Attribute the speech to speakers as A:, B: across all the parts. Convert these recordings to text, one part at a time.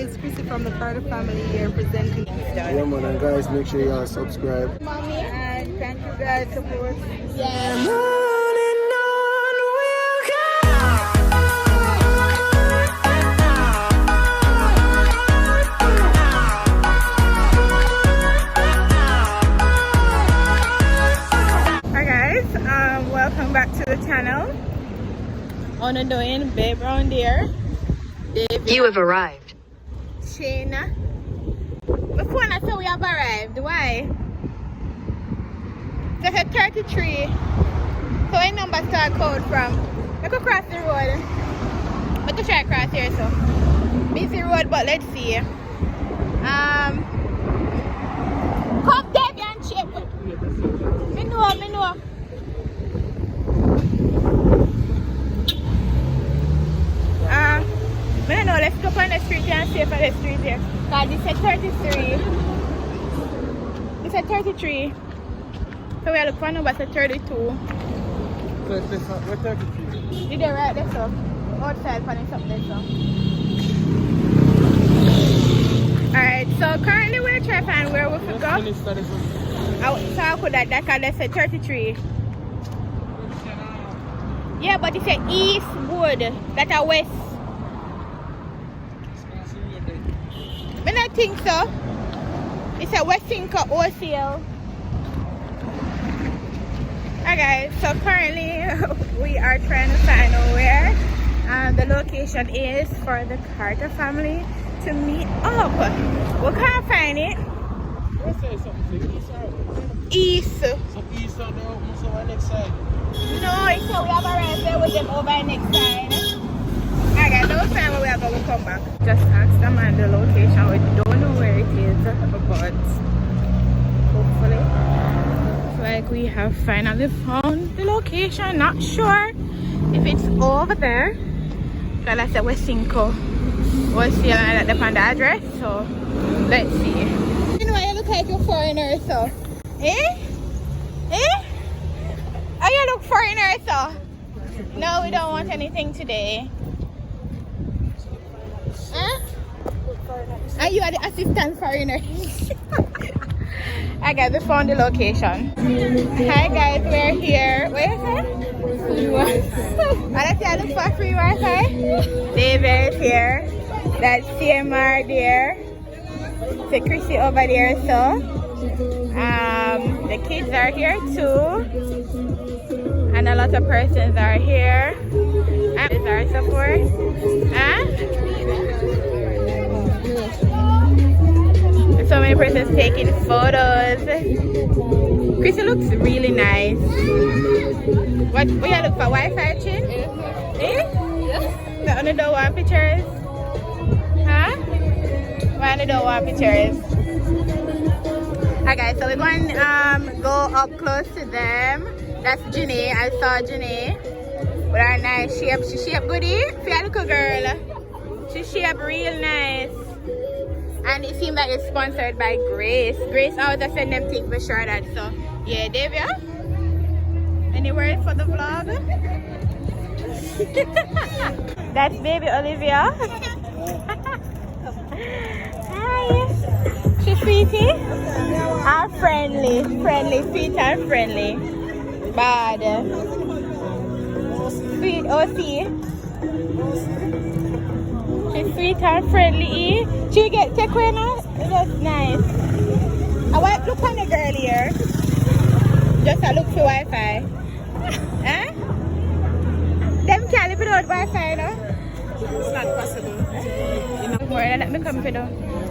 A: guys, Chrissy from the Carter family here presenting.
B: Yeah man, and guys, make sure you all subscribe.
A: Mommy, and thank you guys support.
C: Yeah.
A: Hi guys, welcome back to the channel. On the doing babe round here.
D: You have arrived.
A: Shayna. Before I said we have arrived. Why? That's a 33. So I number start code from. I could cross the road. I could try cross here so. Busy road, but let's see. Come Devian chip. Me know. I don't know, let's go on the street here and see if on the street here. God, this is 33. This is 33. So we are looking for number 32.
B: So we're 33.
A: Did they write this up? Outside for something so. Alright, so currently we're trying to find where we could go. So I could that because they said 33. Yeah, but it said Eastwood. That's a west. I don't think so. It's a Westinco OCL. Alright guys, so currently we are trying to find where the location is for the Carter family to meet up. We can't find it. East.
B: So east on the next side.
A: No, it's so we have arrived there with them over next side. Alright guys, no time where we are going to come back. Just ask them on the location. We don't know where it is, but hopefully. It's like we have finally found the location. Not sure if it's over there. Because I said Westinco was still at the address. So let's see. You know, you look like a foreigner, so. Eh? Oh, you look foreigner, so. No, we don't want anything today. Huh? And you are the assistant foreigner. Hi guys, we found the location. Hi guys, we're here. Where is it? I look for free Wi-Fi. David here. That's CMR there. So Chrissy over there, so. The kids are here too. And a lot of persons are here. And is our support. Huh? So many persons taking photos. Chrissy looks really nice. What we are looking for? Wi-Fi chin? Eh? The only don't want pictures? Huh? Why only don't want pictures? Hi guys, so we're going to go up close to them. That's Janae. I saw Janae with her nice shape. She shape goodie. Feel little girl. She shape real nice. And it seems like it's sponsored by Grace. Grace always send them things for sure that. So yeah, Davia. Any words for the vlog? That's baby Olivia. Hi. She's sweetie. And friendly, sweet and friendly. Bad. Sweet OC. She's sweet and friendly. She get take away now? That's nice. I want look on the girl here. Just a look for Wi-Fi. Huh? Them can't live without Wi-Fi, no?
C: It's not possible.
A: Let me come for them.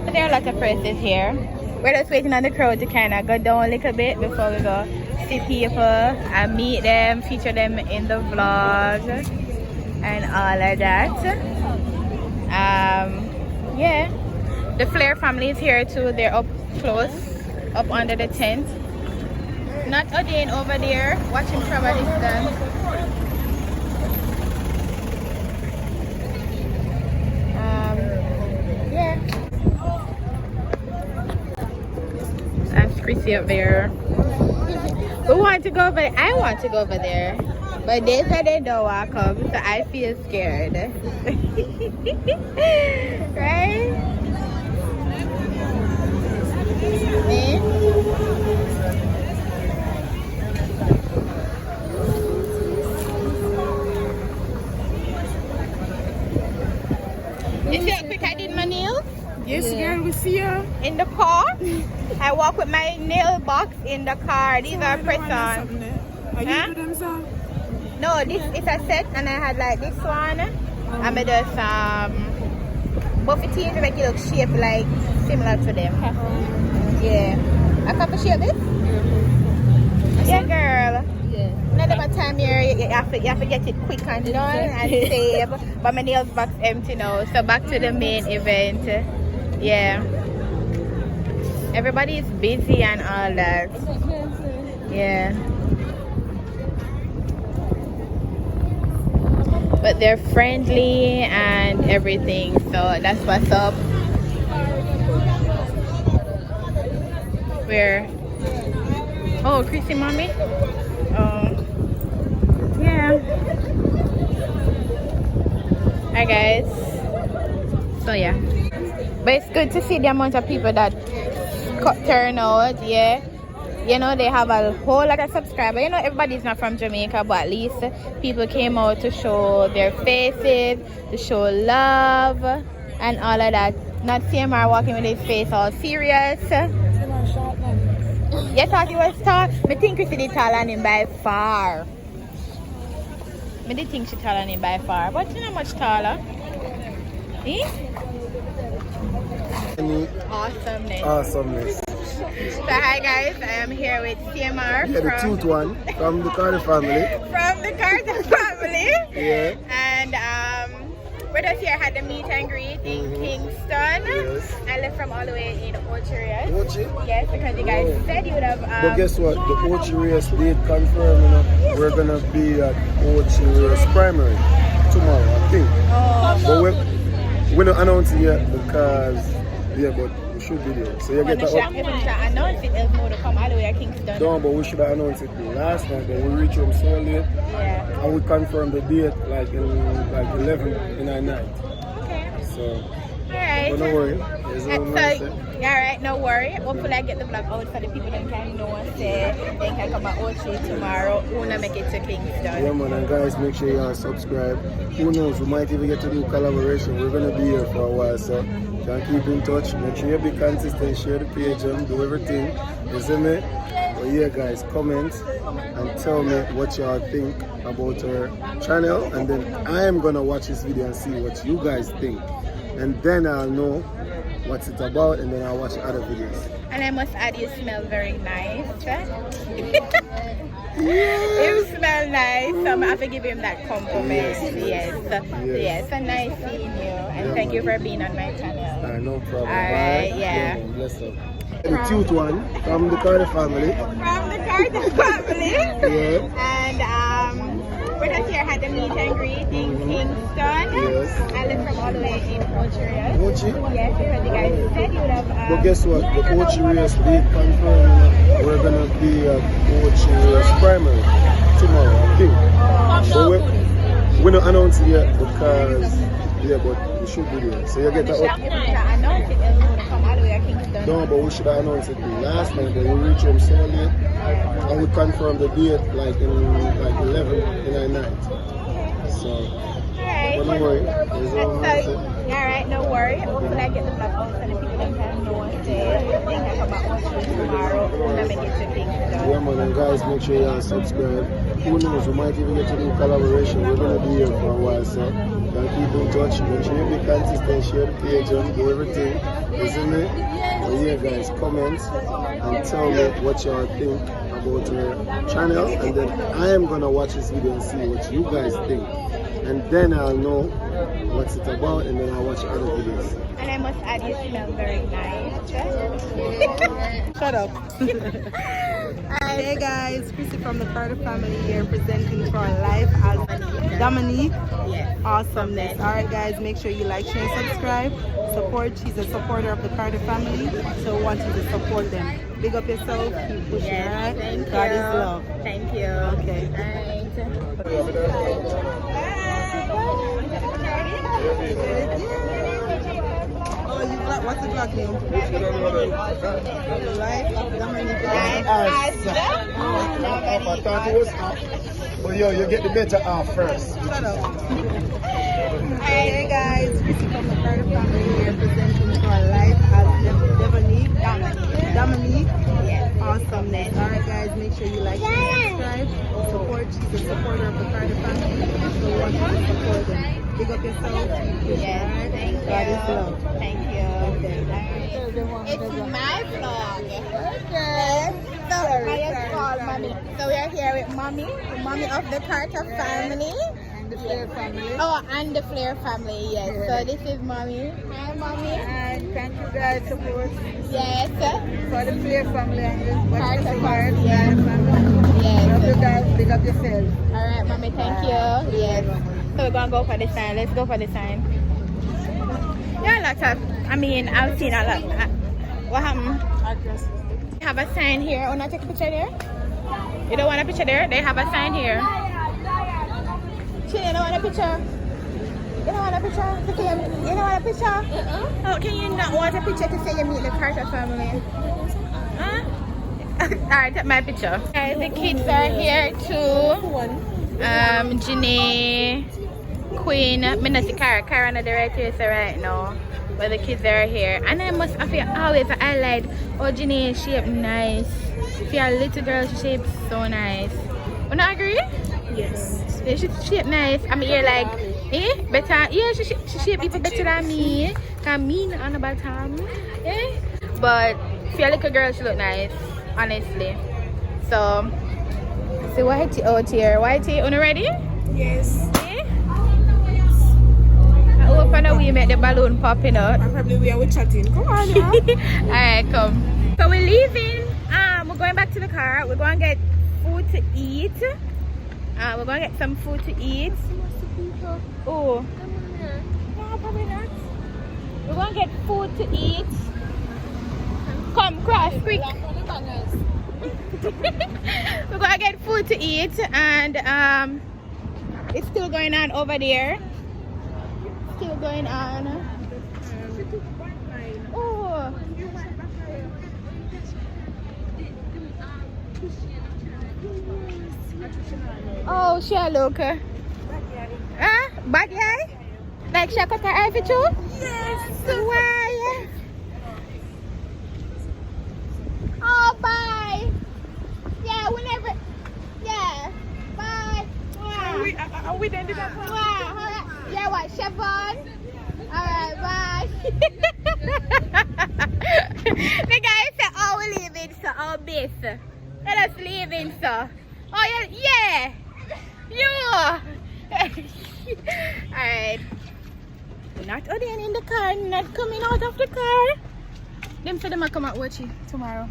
A: So there are a lot of persons here. We're just waiting on the crowd to kind of go down a little bit before we go see people and meet them, feature them in the vlog and all of that. Yeah, the Flair family is here too. They're up close, up under the tent. Not Odin over there, watching from a distance. Yeah. That's Chrissy up there. We want to go over there. I want to go over there. But they said they don't want to come, so I feel scared. Right?
C: Yes, girl, we see you.
A: In the car. I walk with my nail box in the car. These are press-on.
C: Are you
A: Huh?
C: do them, sir?
A: No, this is a set, and I had like this one. I'm gonna do some buffeting to make it look shaped like similar to them. Yeah. A couple shape this? Yeah, girl.
C: Yeah.
A: Another my time here, you have to get it quick and done and save. But my nails box empty now, so back to the main event. Yeah. Everybody is busy and all that. Yeah. But they're friendly and everything, so that's what's up. Where? Oh, Chrissy mommy? Oh. Yeah. Hi guys. So yeah. But it's good to see the amount of people that turn out, yeah. You know, they have a whole lot of subscribers. You know, everybody's not from Jamaica, but at least people came out to show their faces, to show love, and all of that. Not CMR walking with his face all serious. You thought he was tall? I think Chrissy did taller than him by far. I did think she taller than him by far, but she's not much taller. See? Awesomeness.
B: Awesomeness.
A: So hi guys, I am here with CMR
B: Yeah, the tooth one from the Carter family.
A: From the Carter family.
B: Yeah.
A: And with us here had the meet and greet in Kingston.
B: Yes.
A: I left from all the way in Orchard.
B: Ochi?
A: Yes, because you guys said you would have
B: But guess what? The Ochi race did confirm, you know, we're gonna be at Ochi race primary tomorrow, I think. But we're not announcing yet because but we should be there. So you get that up.
A: If we should announce it, there's more to come all the way to Kingston.
B: No, but we should have announced it last night, but we reached home so late.
A: Yeah.
B: And we confirmed the date like in 11 in the night.
A: Okay.
B: So
A: Alright.
B: but don't worry. There's no mindset.
A: Alright, no worry. Hopefully I get the vlog out for the people that can know and say they can come at Ochi tomorrow. Wanna make it to Kingston.
B: Yeah man, and guys, make sure you all subscribe. Who knows, we might even get to do collaboration. We're gonna be here for a while, so can keep in touch. Make sure you be consistent, share the page and do everything. You see me? But yeah guys, comment and tell me what y'all think about our channel, and then I am gonna watch this video and see what you guys think. And then I'll know what's it about, and then I'll watch other videos.
A: And I must add, you smell very nice. You smell nice, so I have to give him that compliment. Yes, so nice seeing you, and thank you for being on my channel.
B: No problem.
A: Alright, yeah.
B: Bless up. The cute one from the Carter family.
A: From the Carter family.
B: Yeah.
A: And with us here had the meet and greet in Kingston.
B: Yes.
A: I live from all the way in Orchard.
B: Ochi?
A: Yes, because you guys said you would have.
B: But guess what? The Ochi race did confirm, you know, we're gonna be at Ochi race primary tomorrow, I think. But we're not announcing yet because but we should be there. So you get that up. No, but we should have announced it last night, but we reached home so late. And we confirmed the date like in 11 in the night. So
A: Alright.
B: don't worry. There's no mindset.
A: Alright, no worry. Hopefully I get the vlog out so the people that can know and say they can come back on tomorrow and make it to Kingston.
B: Yeah man, and guys, make sure you subscribe. Who knows, we might even get to do collaboration. We're gonna be here for a while, so can keep in touch. Make sure you be consistent, share the page and do everything. Isn't it? But yeah guys, comment and tell me what y'all think about our channel, and then I am gonna watch this video and see what you guys think. And then I'll know what's it about, and then I'll watch other videos.
A: And I must add, you smell very nice.
C: Shut up. Hey guys, Chrissy from the Carter family here presenting for life as Dominique.
A: Yes.
C: Awesomeness. Alright guys, make sure you like, share, and subscribe. Support. She's a supporter of the Carter family, so we want you to support them. Big up yourself, keep pushing, alright?
A: Thank
C: God
A: you.
C: is love.
A: Thank you.
C: Okay. Oh, you black, what's the black name? Life of Dominique.
B: I thought it was up. But yo, you get the better half first.
C: Shut up. Hey guys, Chrissy from the Carter family here presenting for life. support them. Big up yourself.
A: Yes, thank you.
C: God is love.
A: Thank you. Alright. It's my vlog. Okay. So I called mommy. So we are here with mommy, the mommy of the Carter family.
C: And the Flair family.
A: Oh, and the Flair family, yes. So this is mommy. Hi, mommy.
C: And thank you guys support
A: Yes.
C: for the Flair family and the
A: Carter
C: support
A: family, yes.
C: family.
A: Yes.
C: Love you guys. Big up yourself.
A: Alright, mommy, thank you. Yes. So we're gonna go for the sign. Let's go for the sign. Yeah, lots of, I've seen a lot. What happened? Have a sign here. Oh, not take a picture there? You don't want a picture there? They have a sign here. Chin, you don't want a picture? You don't want a picture? You don't want a picture? Oh, can you not want a picture to say you meet the Carter family? Huh? Alright, take my picture. Guys, the kids are here too. Janae, Queen, Minasi Karen are the right here right now. But the kids are here. And I must have always highlight, oh Janae, shape nice. For a little girl, she shapes so nice. You not agree?
C: Yes.
A: Yeah, she shape nice. You're like, better. Yeah, she shape even better than me. Cause me not on the bottom. But for a little girl, she look nice. Honestly. So, see Whitey out here. Whitey, you ready?
C: Yes.
A: I hope I know we make the balloon popping out.
C: Probably we are chatting. Come on, yeah.
A: Alright, come. So we're leaving. We're going back to the car. We're going to get food to eat. We're going to get some food to eat. Oh. No, probably not. We're going to get food to eat. Come, cross, quick. We're going to get food to eat. And it's still going on over there. Still going on. Oh. Oh, she look. Huh? Bad eye? Like she cut her eye for you? Yes. Why? Oh, bye. Yeah, whenever. Yeah. Bye. Wow.
C: Are we done with that?
A: Wow. Yeah, what? Chevron? Alright, bye. The guy said, oh, we're leaving, so, oh, this. Let us leave in, so. Oh, yeah. Yeah. Alright. We're not ordering in the car, not coming out of the car. Them said they might come out watch it tomorrow.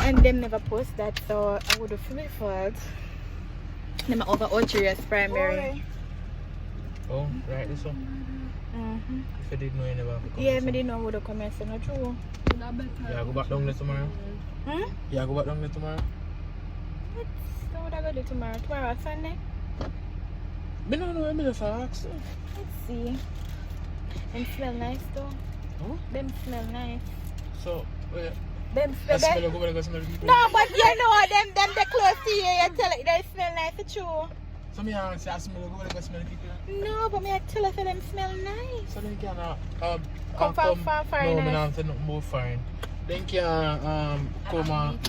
A: And them never post that, so I would have feel fault. Them are over Ocherius primary.
E: Oh, right, this one. If I didn't know you never have to come.
A: Yeah, I didn't know would have come here, so not true.
E: Yeah, go back down there tomorrow. Yeah, go back down there tomorrow.
A: So what I go do tomorrow? Tomorrow Sunday?
E: I don't know, I'm just ask.
A: Let's see. Them smell nice though.
E: Huh?
A: Them smell nice.
E: So, wait.
A: Them
E: I
A: smell
E: smell go go smell people.
A: No, but you know them they close to you, you tell it they smell nice for true.
E: So me I say I smell go smell people.
A: No, but me I tell her them smell nice.
E: So then can
A: Come from far
E: No,
A: nice.
E: me not say nothing more foreign. Then can come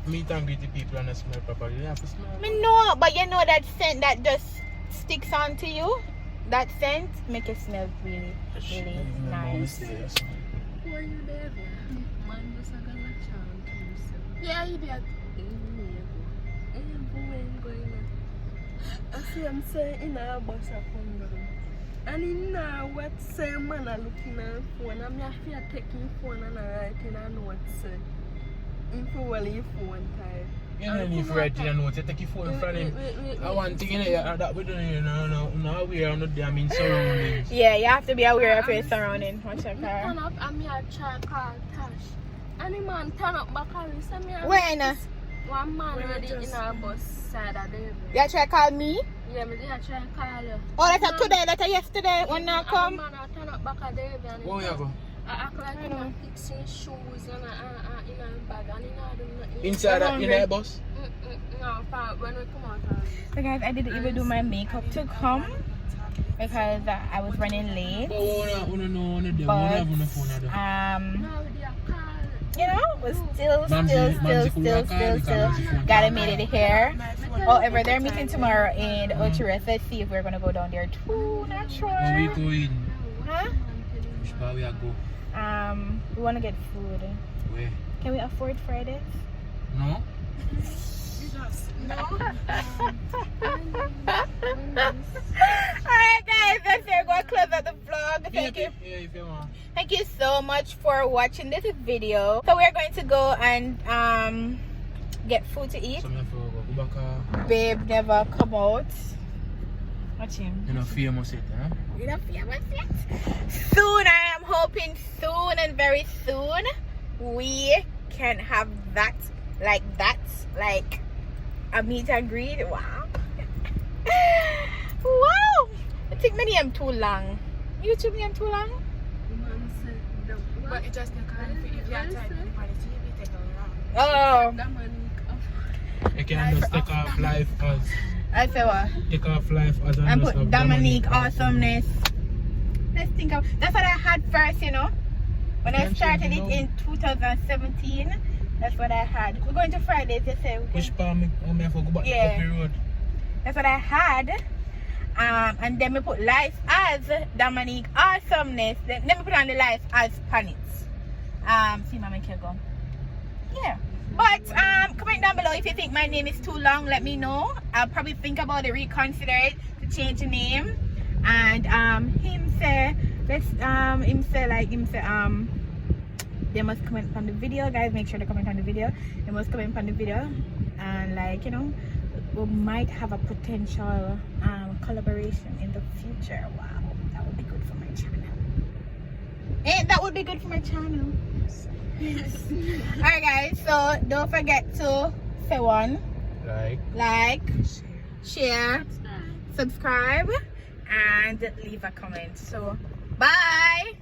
E: meet and greet the people and smell properly. They have to smell.
A: Me know, but you know that scent that just sticks onto you. That scent make it smell really, really nice.
F: Yeah, he did. I see him saying in our bus and in what say man are looking at phone. I'm not here taking phone and writing and what say. If you will leave phone time.
E: You don't need to write in a note, you take your phone in front of him. I want to think that we don't know we are not damn in surroundings.
A: Yeah, you have to be aware of your surroundings. Watch your car.
F: Turn up and me a try call Tash. And the man turn up back and say me
A: When?
F: one man already in our bus side of the
A: You try to call me?
F: yeah, me did try call you.
A: Oh, that's today, that's yesterday when I come.
F: Man I turn up back at the and
E: Where you go?
F: I act like I'm fixing shoes and in a bag and in a
E: Inside in that bus?
F: No, when we come out.
A: So guys, I didn't even do my makeup to come because I was running late.
E: But we don't know on the phone.
F: No, we did a call
A: you know, but still
E: Mamsie
A: gotta meet it here. However, they're meeting tomorrow in Ochiras. Let's see if we're gonna go down there too. Not sure.
E: Where we going?
A: Huh?
E: Which part we are go?
A: We wanna get food.
E: Where?
A: Can we afford Fridays?
E: No?
A: Alright guys, that's it. We're gonna close out the vlog. Thank you.
E: Yeah, if you want.
A: Thank you so much for watching this video. So we're going to go and get food to eat.
E: So me for go back.
A: Babe never come out. Watch him.
E: You know, famous yet, huh?
A: You know, famous yet. Soon, I am hoping soon and very soon we can have that, like a meet and greet. Wow. Wow. I think my name too long. YouTube name too long?
F: But it just if you have time on the TV, take a
A: Oh.
E: You can just take off life as.
A: I say what?
E: Take off life as a.
A: And put Dominique Awesomeness. Let's think of, that's what I had first, you know. When I started it in 2017, that's what I had. We're going to Fridays, you say.
E: Which part me have to go back
A: Yeah.
E: to the road?
A: That's what I had. And then we put life as Dominique Awesomeness. Then we put on the life as Panitz. See Mama can go. Yeah. But comment down below if you think my name is too long, let me know. I'll probably think about it, reconsider it to change the name. And him say they must comment on the video, guys. Make sure to comment on the video. They must comment on the video, and like, you know, we might have a potential collaboration in the future. Wow, that would be good for my channel. And that would be good for my channel. Yes. Alright guys, so don't forget to say one, like, share, subscribe, and leave a comment. So bye.